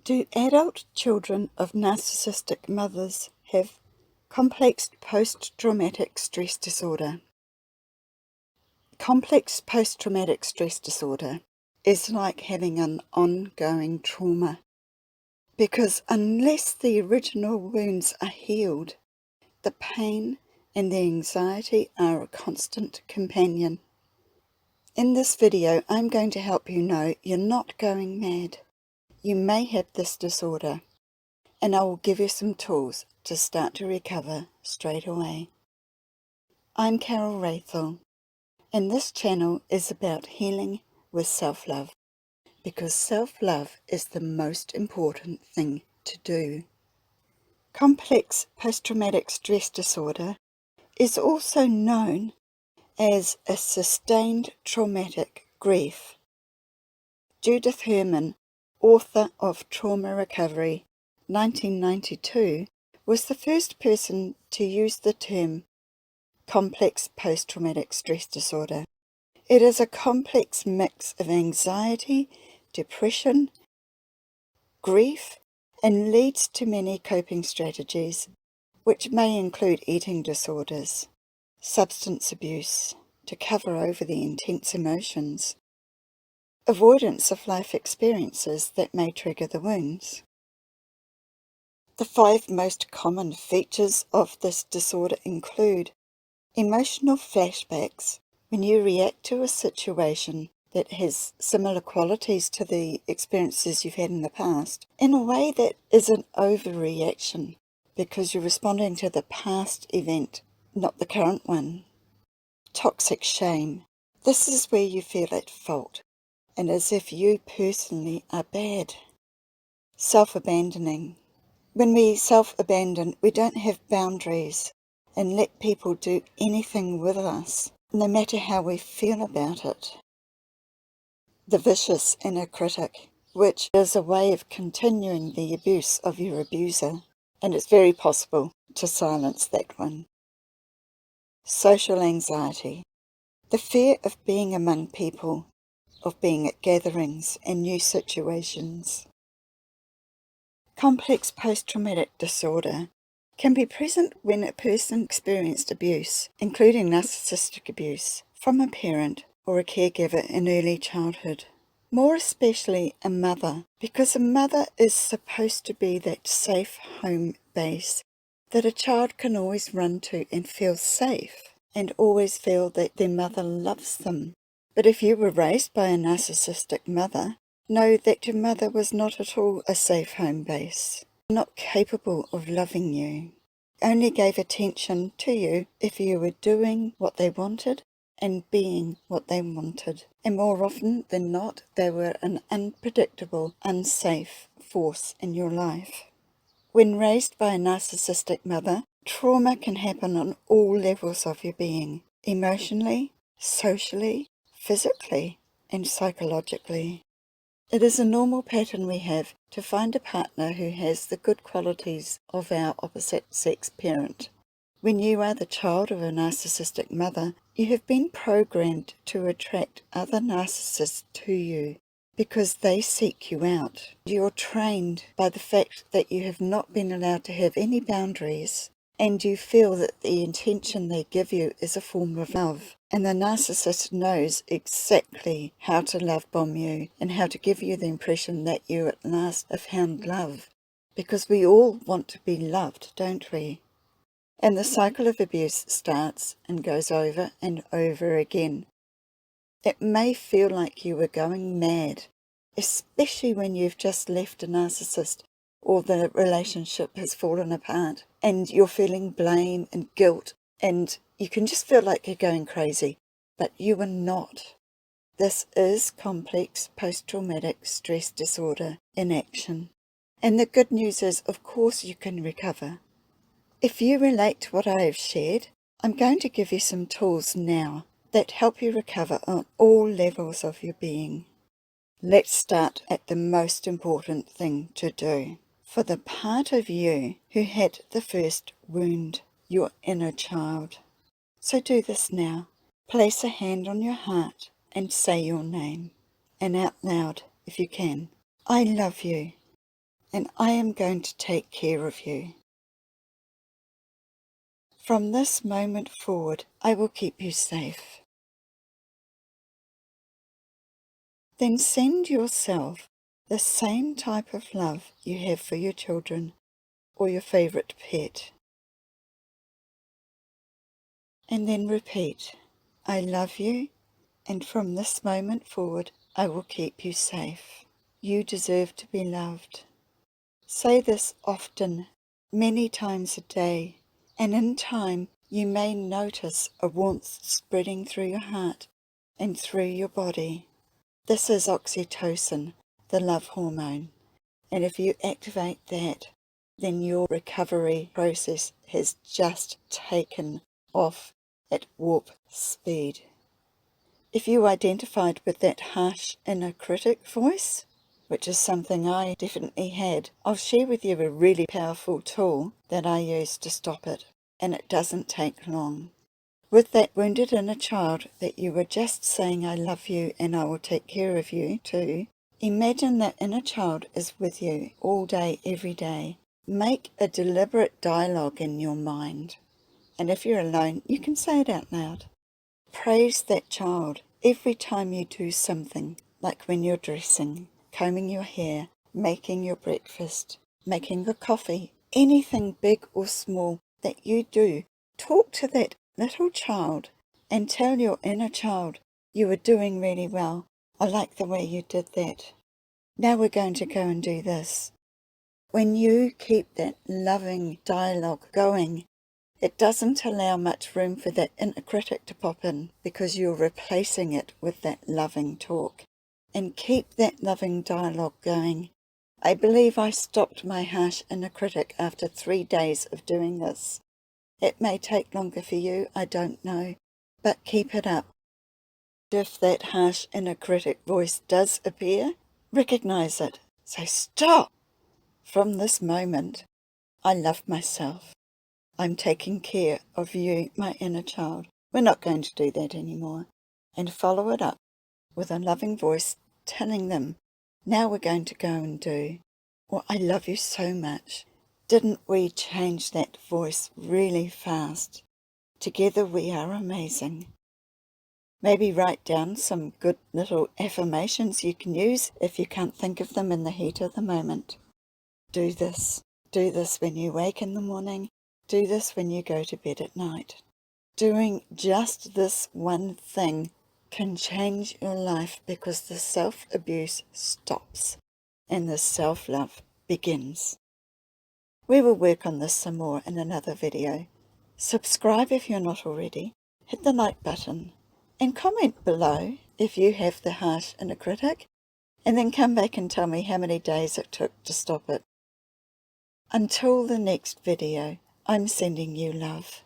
Do adult children of narcissistic mothers have complex post-traumatic stress disorder? Complex post-traumatic stress disorder is like having an ongoing trauma, because unless the original wounds are healed, the pain and the anxiety are a constant companion. In this video, I'm going to help you know you're not going mad. You may have this disorder, and I will give you some tools to start to recover straight away. I'm Carol Rathel, and this channel is about healing with self-love, because self-love is the most important thing to do. Complex post-traumatic stress disorder is also known as a sustained traumatic grief. Judith Herman, author of Trauma Recovery, 1992, was the first person to use the term complex post-traumatic stress disorder. It is a complex mix of anxiety, depression, grief, and leads to many coping strategies, which may include eating disorders, substance abuse to cover over the intense emotions, avoidance of life experiences that may trigger the wounds. The 5 most common features of this disorder include emotional flashbacks, when you react to a situation that has similar qualities to the experiences you've had in the past, in a way that is an overreaction, because you're responding to the past event, not the current one. Toxic shame. This is where you feel at fault, and as if you personally are bad. Self-abandoning. When we self-abandon, we don't have boundaries and let people do anything with us, no matter how we feel about it. The vicious inner critic, which is a way of continuing the abuse of your abuser, and it's very possible to silence that one. Social anxiety. The fear of being among people, of being at gatherings and new situations. Complex post-traumatic disorder can be present when a person experienced abuse, including narcissistic abuse, from a parent or a caregiver in early childhood. More especially a mother, because a mother is supposed to be that safe home base that a child can always run to and feel safe, and always feel that their mother loves them. But if you were raised by a narcissistic mother, know that your mother was not at all a safe home base, not capable of loving you, only gave attention to you if you were doing what they wanted and being what they wanted. And more often than not, they were an unpredictable, unsafe force in your life. When raised by a narcissistic mother, trauma can happen on all levels of your being, emotionally, socially, physically, and psychologically. It is a normal pattern we have to find a partner who has the good qualities of our opposite sex parent. When you are the child of a narcissistic mother, you have been programmed to attract other narcissists to you because they seek you out. You're trained by the fact that you have not been allowed to have any boundaries, and you feel that the attention they give you is a form of love. And the narcissist knows exactly how to love bomb you and how to give you the impression that you at last have found love. Because we all want to be loved, don't we? And the cycle of abuse starts and goes over and over again. It may feel like you were going mad, especially when you've just left a narcissist or the relationship has fallen apart and you're feeling blame and guilt, and you can just feel like you're going crazy, but you are not. This is complex post-traumatic stress disorder in action. And the good news is, of course, you can recover. If you relate to what I have shared, I'm going to give you some tools now that help you recover on all levels of your being. Let's start at the most important thing to do. For the part of you who had the first wound, your inner child. So do this now. Place a hand on your heart and say your name, and out loud if you can. I love you. and I am going to take care of you. From this moment forward, I will keep you safe. Then send yourself the same type of love you have for your children or your favorite pet. And then repeat, I love you, and from this moment forward, I will keep you safe. You deserve to be loved. Say this often, many times a day, and in time you may notice a warmth spreading through your heart and through your body. This is oxytocin, the love hormone, and if you activate that, then your recovery process has just taken off at warp speed. If you identified with that harsh inner critic voice, which is something I definitely had, I'll share with you a really powerful tool that I use to stop it, and it doesn't take long. With that wounded inner child that you were just saying I love you and I will take care of you too, imagine that inner child is with you all day, every day. Make a deliberate dialogue in your mind, and if you're alone, you can say it out loud. Praise that child every time you do something, like when you're dressing, combing your hair, making your breakfast, making the coffee, anything big or small that you do. Talk to that little child and tell your inner child you are doing really well. I like the way you did that. Now we're going to go and do this. When you keep that loving dialogue going, it doesn't allow much room for that inner critic to pop in because you're replacing it with that loving talk. And keep that loving dialogue going. I believe I stopped my harsh inner critic after 3 days of doing this. It may take longer for you, I don't know, but keep it up. If that harsh inner critic voice does appear, recognize it. Say, stop! From this moment, I love myself. I'm taking care of you, my inner child. We're not going to do that anymore. And follow it up with a loving voice telling them, now we're going to go and do, or I love you so much. Didn't we change that voice really fast? Together we are amazing. Maybe write down some good little affirmations you can use if you can't think of them in the heat of the moment. Do this. Do this when you wake in the morning. Do this when you go to bed at night. Doing just this one thing can change your life because the self-abuse stops and the self-love begins. We will work on this some more in another video. Subscribe if you're not already. Hit the like button and comment below if you have the harsh inner critic, and then come back and tell me how many days it took to stop it. Until the next video, I'm sending you love.